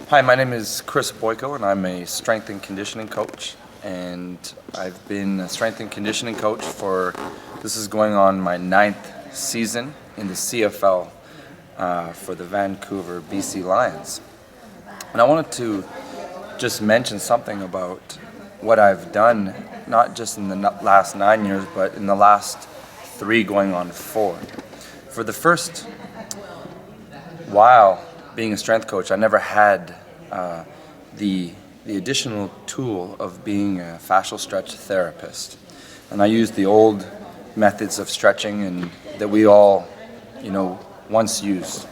Hi, my name is Chris Boyko, and I'm a strength and conditioning coach. And I've been a strength and conditioning coach this is going on my 9th season in the CFL for the Vancouver BC Lions. And I wanted to just mention something about what I've done, not just in the last 9 years, but in the last 3 going on 4. For the first while being a strength coach, I never had the additional tool of being a fascial stretch therapist. And I used the old methods of stretching and that we all, once used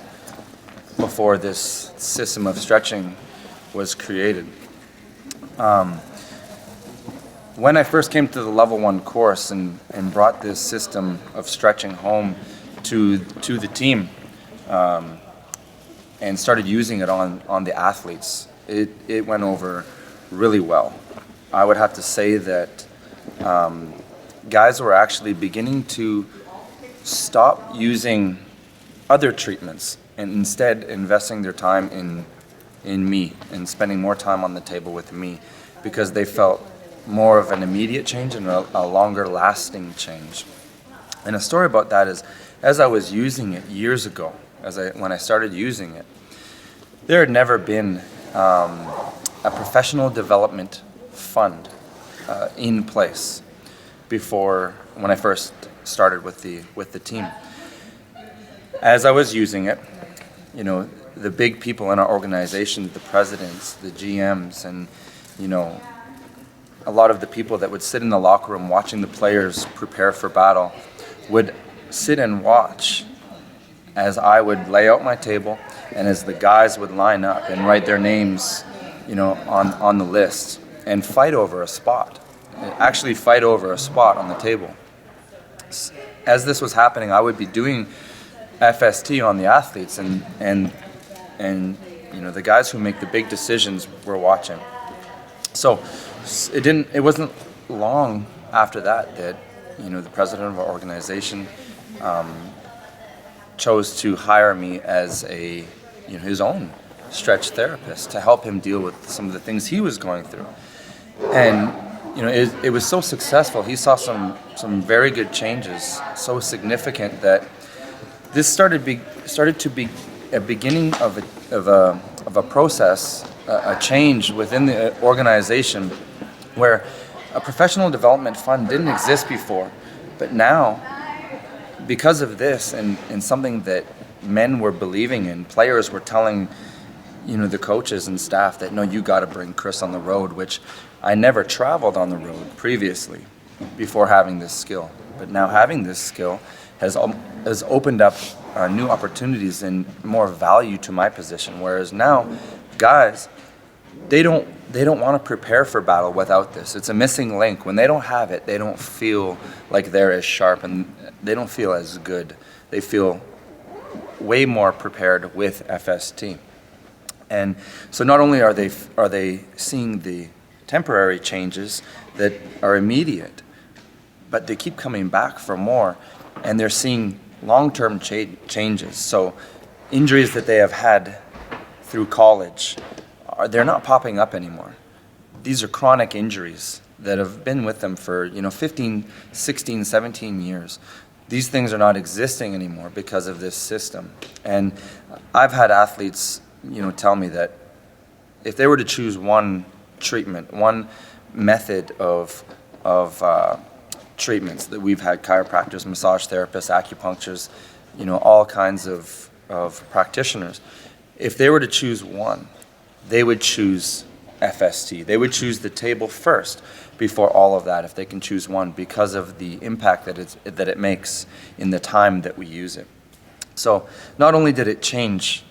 before this system of stretching was created. When I first came to the level 1 course and brought this system of stretching home to the team, and started using it on the athletes, it went over really well. I would have to say that guys were actually beginning to stop using other treatments and instead investing their time in me and spending more time on the table with me, because they felt more of an immediate change and a longer lasting change. And a story about that is, as I was using it years ago, when I started using it, there had never been a professional development fund in place before when I first started with the team. As I was using it, the big people in our organization, the presidents, the GMs, and a lot of the people that would sit in the locker room watching the players prepare for battle would sit and watch as I would lay out my table and as the guys would line up and write their names, on the list and fight over a spot. Actually fight over a spot on the table. As this was happening, I would be doing FST on the athletes and the guys who make the big decisions were watching. So it wasn't long after that the president of our organization chose to hire me as his own stretch therapist to help him deal with some of the things he was going through. And it was so successful. He saw some very good changes, so significant that this started to be a beginning of a process, a change within the organization, where a professional development fund didn't exist before, but now, because of this and something that men were believing in, players were telling the coaches and staff that, no, you got to bring Chris on the road, which I never traveled on the road previously before having this skill. But now having this skill has opened up new opportunities and more value to my position. Whereas now, guys, they don't want to prepare for battle without this. It's a missing link. When they don't have it, they don't feel like they're as sharp and they don't feel as good. They feel way more prepared with FST. And so not only are they seeing the temporary changes that are immediate, but they keep coming back for more, and they're seeing long-term changes. So injuries that they have had through college, they're not popping up anymore. These are chronic injuries that have been with them for 15, 16, 17 years. These things are not existing anymore because of this system. And I've had athletes tell me that if they were to choose one treatment, one method of treatments that we've had, chiropractors, massage therapists, acupuncturists, all kinds of practitioners, if they were to choose one, they would choose FST. They would choose the table first before all of that, if they can choose one, because of the impact that it makes in the time that we use it. So not only did it change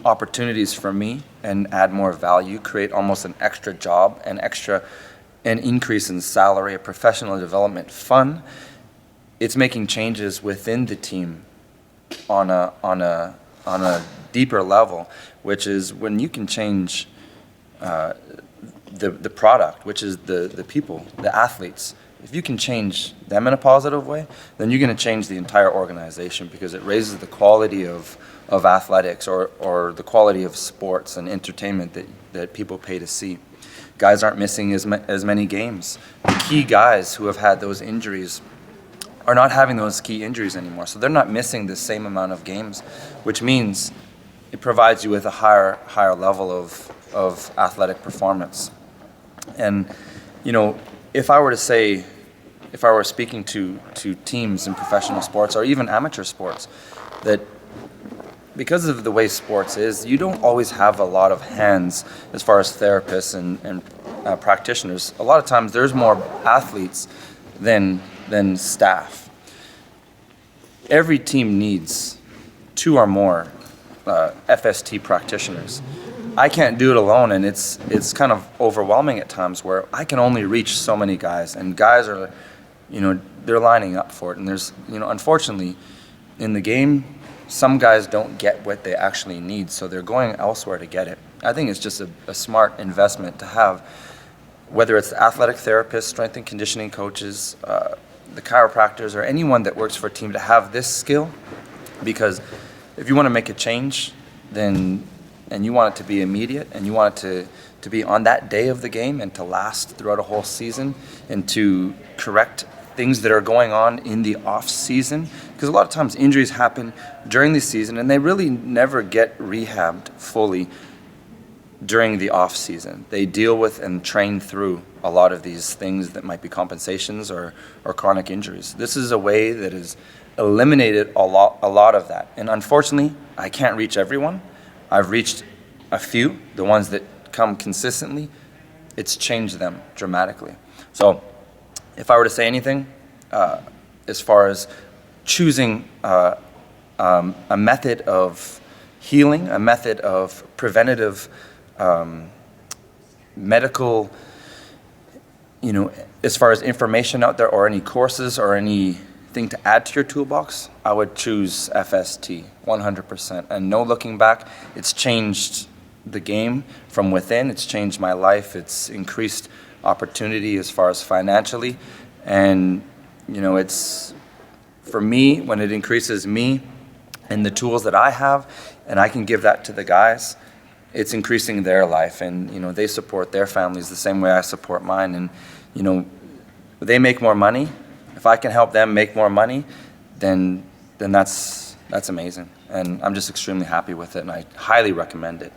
opportunities for me and add more value, create almost an extra job, an increase in salary, a professional development fund, it's making changes within the team on a deeper level, which is when you can change the product, which is the people, the athletes, if you can change them in a positive way, then you're going to change the entire organization, because it raises the quality of athletics, or the quality of sports and entertainment that people pay to see. Guys aren't missing as many games. The key guys who have had those injuries are not having those key injuries anymore, so they're not missing the same amount of games, which means it provides you with a higher level of athletic performance. And if I were speaking to teams in professional sports or even amateur sports, that because of the way sports is, you don't always have a lot of hands as far as therapists and practitioners. A lot of times there's more athletes than staff. Every team needs 2 or more FST practitioners. I can't do it alone, and it's kind of overwhelming at times, where I can only reach so many guys, and guys are, they're lining up for it. And there's, unfortunately, in the game, some guys don't get what they actually need, so they're going elsewhere to get it. I think it's just a smart investment to have, whether it's athletic therapists, strength and conditioning coaches, the chiropractors, or anyone that works for a team, to have this skill. Because if you want to make a change, and you want it to be immediate, and you want it to be on that day of the game and to last throughout a whole season, and to correct things that are going on in the off season, because a lot of times injuries happen during the season and they really never get rehabbed fully during the off season. They deal with and train through a lot of these things that might be compensations or chronic injuries. This is a way that has eliminated a lot of that. And unfortunately, I can't reach everyone. I've reached a few, the ones that come consistently. It's changed them dramatically. So if I were to say anything, as far as choosing a method of healing, a method of preventative medical, as far as information out there, or any courses or anything to add to your toolbox, I would choose FST 100%. And no looking back, it's changed the game from within. It's changed my life. It's increased opportunity as far as financially. And, it's, for me, when it increases me and the tools that I have, and I can give that to the guys, it's increasing their life. And, they support their families the same way I support mine. And, they make more money. If I can help them make more money, then that's amazing. And I'm just extremely happy with it, and I highly recommend it.